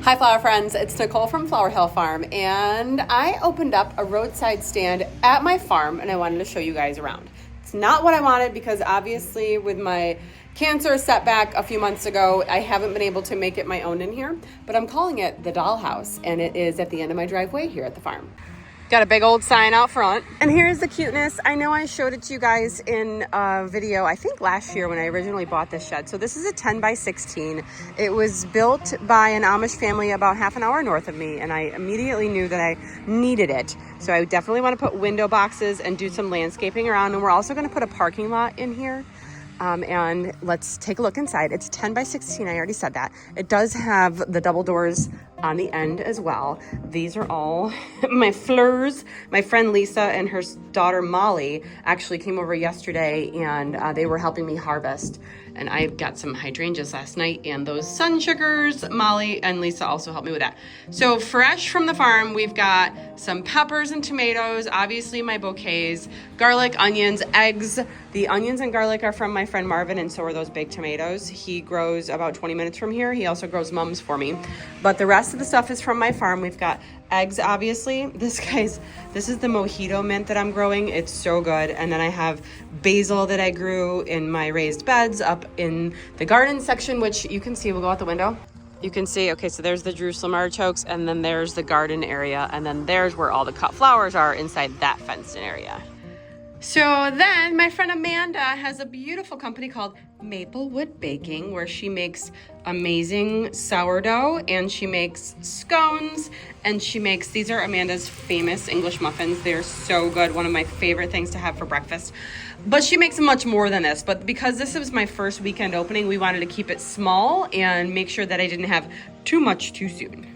Hi flower friends, it's Nicole from Flower Hill Farm, and I opened up a roadside stand at my farm and I wanted to show you guys around. It's not what I wanted because obviously with my cancer setback a few months ago, I haven't been able to make it my own in here, but I'm calling it the Dollhouse, and it is at the end of my driveway here at the farm. Got a big old sign out front. And here's the cuteness. I know I showed it to you guys in a video, I think last year when I originally bought this shed. So this is a 10 by 16. It was built by an Amish family about half an hour north of me, and I immediately knew that I needed it. So I definitely want to put window boxes and do some landscaping around. And we're also going to put a parking lot in here. And let's take a look inside. It's 10 by 16, I already said that. It does have the double doors on the end as well. These are all my fleurs. My friend Lisa and her daughter Molly actually came over yesterday, and they were helping me harvest. And I got some hydrangeas last night and those sun sugars. Molly and Lisa also helped me with that. So fresh from the farm, we've got some peppers and tomatoes, obviously my bouquets, garlic, onions, eggs. The onions and garlic are from my friend Marvin, and so are those big tomatoes. He grows about 20 minutes from here. He also grows mums for me. But the rest of the stuff is from my farm. We've got eggs, obviously. This is the mojito mint that I'm growing. It's so good. And then I have basil that I grew in my raised beds up in the garden section, which you can see. We'll go out the window. You can see, okay, so there's the Jerusalem artichokes, and then there's the garden area, and then there's where all the cut flowers are inside that fenced-in area. So then my friend Amanda has a beautiful company called Maplewood Baking, where she makes amazing sourdough, and she makes scones, and these are Amanda's famous English muffins. They're so good, one of my favorite things to have for breakfast. But she makes much more than this. But because this was my first weekend opening, we wanted to keep it small and make sure that I didn't have too much too soon.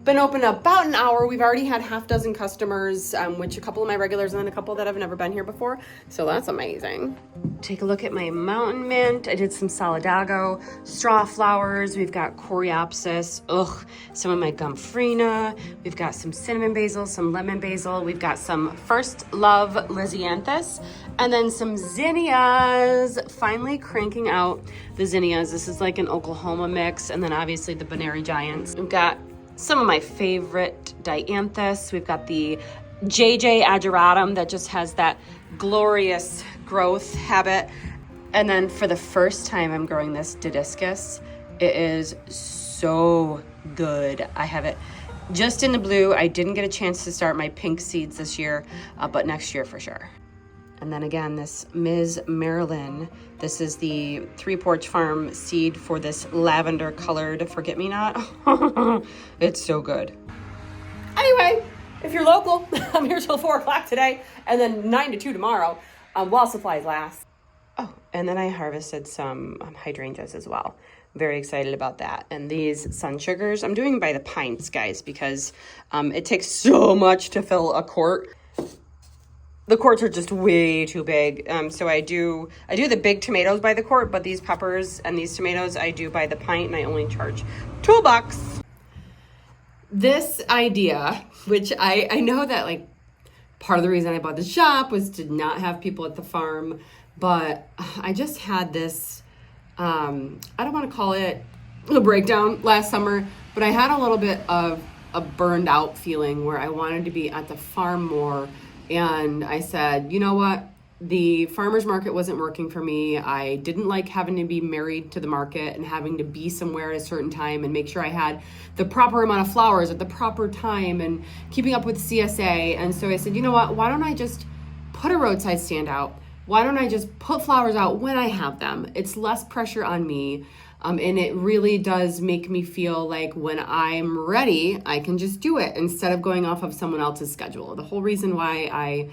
Been open about an hour. We've already had half dozen customers, which a couple of my regulars and then a couple that have never been here before. So that's amazing. Take a look at my mountain mint. I did some solidago, straw flowers. We've got coreopsis, some of my gomphrena. We've got some cinnamon basil, some lemon basil. We've got some First Love lisianthus, and then some zinnias. Finally cranking out the zinnias. This is like an Oklahoma mix, and then obviously the Bonary Giants. We've got some of my favorite dianthus. We've got the JJ ageratum that just has that glorious growth habit. And then for the first time, I'm growing this didiscus. It is so good. I have it just in the blue. I didn't get a chance to start my pink seeds this year, but next year for sure. And then again, this Ms. Marilyn. This is the Three Porch Farm seed for this lavender colored forget-me-not. It's so good. Anyway, if you're local, I'm here till 4 o'clock today, and then 9 to 2 tomorrow, while supplies last. Oh, and then I harvested some hydrangeas as well. Very excited about that. And these sun sugars, I'm doing by the pints, guys, because it takes so much to fill a quart. The quarts are just way too big. So I do the big tomatoes by the quart, but these peppers and these tomatoes I do by the pint, and I only charge $2. This idea, which I know that like part of the reason I bought the shop was to not have people at the farm, but I just had this, I don't want to call it a breakdown last summer, but I had a little bit of a burned out feeling where I wanted to be at the farm more. And I said, you know what? The farmer's market wasn't working for me. I didn't like having to be married to the market and having to be somewhere at a certain time and make sure I had the proper amount of flowers at the proper time and keeping up with CSA. And so I said, you know what? Why don't I just put a roadside stand out? Why don't I just put flowers out when I have them? It's less pressure on me. And it really does make me feel like when I'm ready, I can just do it instead of going off of someone else's schedule. The whole reason why I,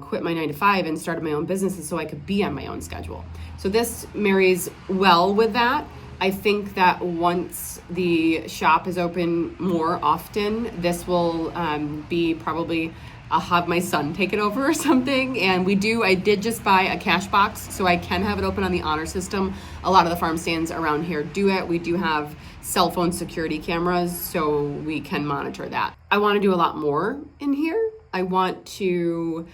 quit my 9 to 5 and started my own business is so I could be on my own schedule. So this marries well with that. I think that once the shop is open more often, this will be probably I'll have my son take it over or something. And I did just buy a cash box so I can have it open on the honor system. A lot of the farm stands around here do it. We do have cell phone security cameras so we can monitor that. I want to do a lot more in here. I want to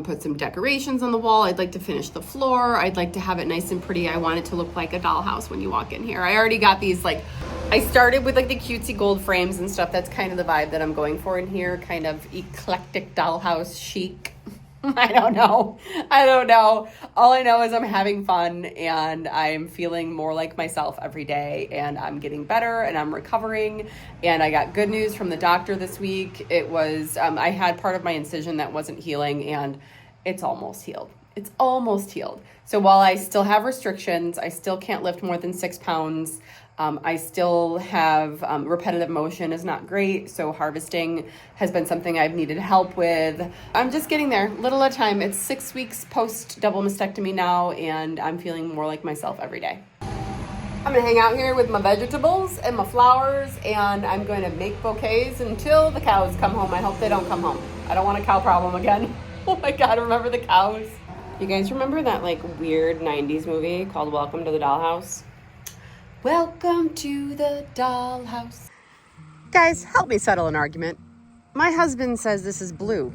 put some decorations on the wall. I'd like to finish the floor. I'd like to have it nice and pretty. I want it to look like a dollhouse when you walk in here. I already got these like I started with like the cutesy gold frames and stuff. That's kind of the vibe that I'm going for in here. Kind of eclectic dollhouse chic. I don't know. All I know is I'm having fun and I'm feeling more like myself every day, and I'm getting better and I'm recovering. And I got good news from the doctor this week. It was, I had part of my incision that wasn't healing, and it's almost healed. It's almost healed. So while I still have restrictions, I still can't lift more than 6 pounds. I still have repetitive motion is not great, so harvesting has been something I've needed help with. I'm just getting there, little at a time. It's 6 weeks post double mastectomy now, and I'm feeling more like myself every day. I'm gonna hang out here with my vegetables and my flowers, and I'm going to make bouquets until the cows come home. I hope they don't come home. I don't want a cow problem again. Oh my God, remember the cows? You guys remember that like weird 90s movie called Welcome to the Dollhouse? Welcome to the dollhouse. Guys, help me settle an argument. My husband says this is blue.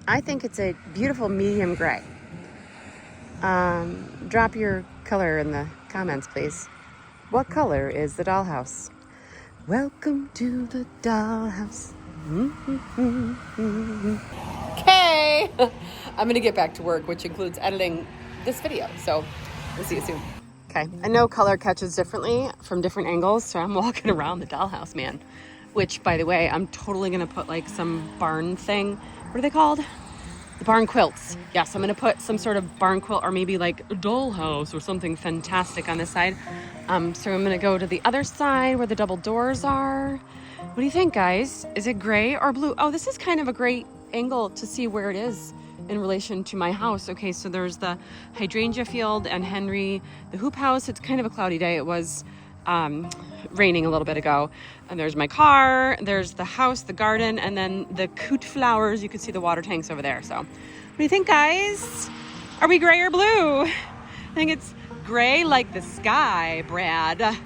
I think it's a beautiful medium gray. Drop your color in the comments, please. What color is the dollhouse? Welcome to the dollhouse. Okay. I'm going to get back to work, which includes editing this video. So we'll see you soon. Okay, I know color catches differently from different angles, so I'm walking around the dollhouse, man. Which, by the way, I'm totally gonna put like some barn thing. What are they called? The barn quilts. Yes, I'm gonna put some sort of barn quilt or maybe like a dollhouse or something fantastic on this side. So I'm gonna go to the other side where the double doors are. What do you think, guys? Is it gray or blue? Oh, this is kind of a great angle to see where it is in relation to my house. Okay, so there's the hydrangea field and Henry, the hoop house. It's kind of a cloudy day. It was raining a little bit ago. And there's my car, there's the house, the garden, and then the coot flowers. You can see the water tanks over there. So what do you think, guys? Are we gray or blue? I think it's gray like the sky, Brad.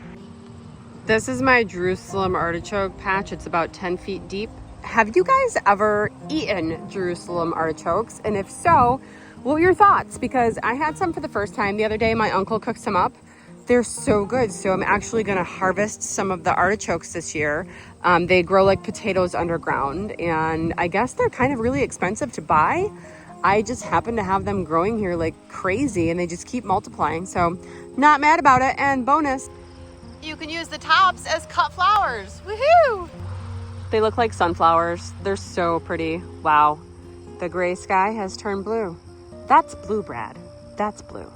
This is my Jerusalem artichoke patch. It's about 10 feet deep. Have you guys ever eaten Jerusalem artichokes? And if so, what were your thoughts? Because I had some for the first time the other day. My uncle cooked some up. They're so good. So I'm actually going to harvest some of the artichokes this year. They grow like potatoes underground, and I guess they're kind of really expensive to buy. I just happen to have them growing here like crazy, and they just keep multiplying. So not mad about it. And bonus, you can use the tops as cut flowers. Woohoo! They look like sunflowers. They're so pretty. Wow. The gray sky has turned blue. That's blue, Brad. That's blue.